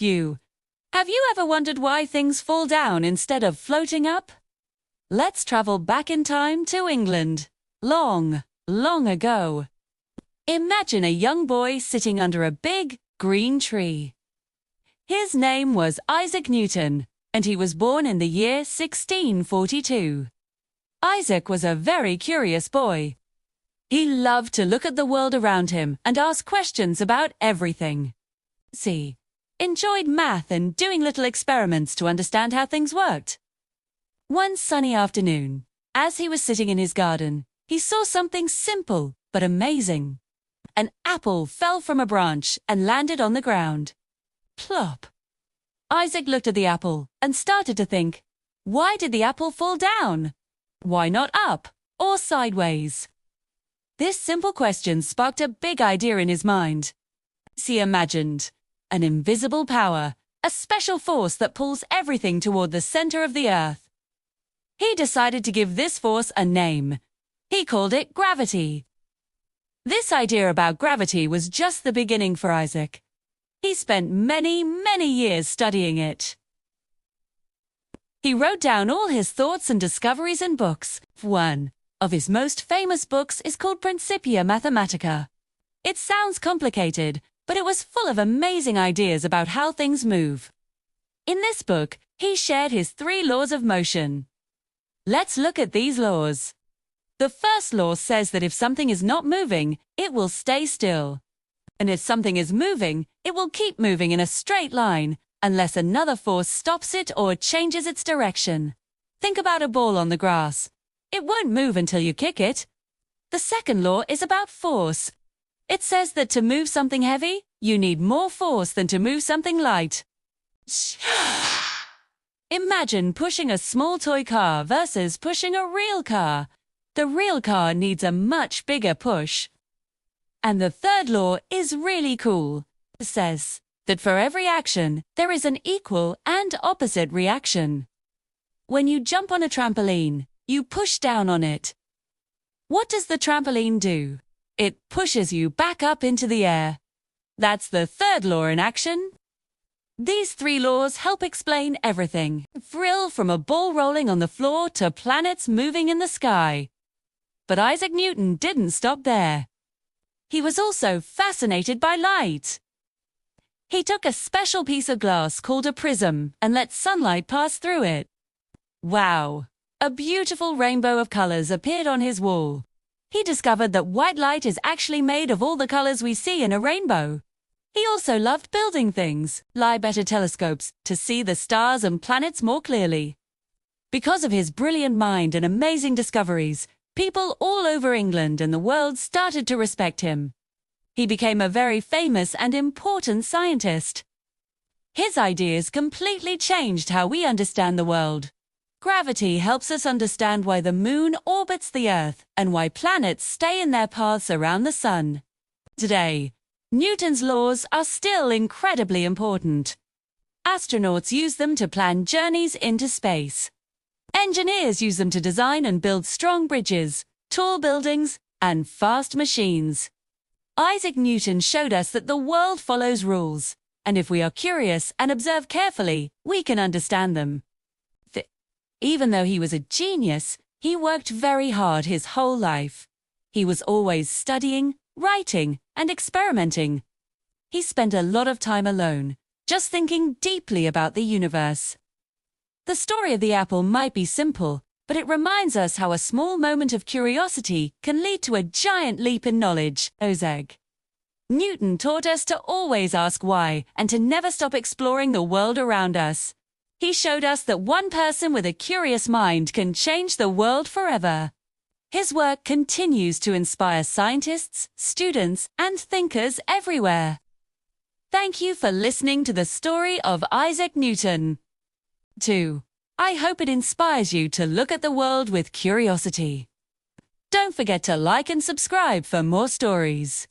you. Have you ever wondered why things fall down instead of floating up? Let's travel back in time to England, long, long ago. Imagine a young boy sitting under a big, green tree. His name was Isaac Newton, and he was born in the year 1642. Isaac was a very curious boy. He loved to look at the world around him and ask questions about everything. He enjoyed math and doing little experiments to understand how things worked. One sunny afternoon, as he was sitting in his garden, he saw something simple but amazing. An apple fell from a branch and landed on the ground. Plop! Isaac looked at the apple and started to think, why did the apple fall down? Why not up or sideways? This simple question sparked a big idea in his mind. He imagined an invisible power, a special force that pulls everything toward the center of the earth. He decided to give this force a name. He called it gravity. This idea about gravity was just the beginning for Isaac. He spent many, many years studying it. He wrote down all his thoughts and discoveries in books. One of his most famous books is called Principia Mathematica. It sounds complicated, but it was full of amazing ideas about how things move. In this book, he shared his 3 laws of motion. Let's look at these laws. The first law says that if something is not moving, it will stay still. And if something is moving, it will keep moving in a straight line, unless another force stops it or changes its direction. Think about a ball on the grass. It won't move until you kick it. The second law is about force. It says that to move something heavy, you need more force than to move something light. Imagine pushing a small toy car versus pushing a real car. The real car needs a much bigger push. And the third law is really cool. It says that for every action, there is an equal and opposite reaction. When you jump on a trampoline, you push down on it. What does the trampoline do? It pushes you back up into the air. That's the third law in action. These 3 laws help explain everything, from a ball rolling on the floor to planets moving in the sky. But Isaac Newton didn't stop there. He was also fascinated by light. He took a special piece of glass called a prism and let sunlight pass through it. Wow! A beautiful rainbow of colors appeared on his wall. He discovered that white light is actually made of all the colors we see in a rainbow. He also loved building things, like better telescopes, to see the stars and planets more clearly. Because of his brilliant mind and amazing discoveries, people all over England and the world started to respect him. He became a very famous and important scientist. His ideas completely changed how we understand the world. Gravity helps us understand why the moon orbits the Earth and why planets stay in their paths around the sun. Today, Newton's laws are still incredibly important. Astronauts use them to plan journeys into space. Engineers use them to design and build strong bridges, tall buildings, and fast machines. Isaac Newton showed us that the world follows rules, and if we are curious and observe carefully, we can understand them. Even though he was a genius, he worked very hard his whole life. He was always studying, writing, and experimenting. He spent a lot of time alone, just thinking deeply about the universe. The story of the apple might be simple, but it reminds us how a small moment of curiosity can lead to a giant leap in knowledge. Ozeg. Newton taught us to always ask why and to never stop exploring the world around us. He showed us that one person with a curious mind can change the world forever. His work continues to inspire scientists, students, and thinkers everywhere. Thank you for listening to the story of Isaac Newton. 2. I hope it inspires you to look at the world with curiosity. Don't forget to like and subscribe for more stories.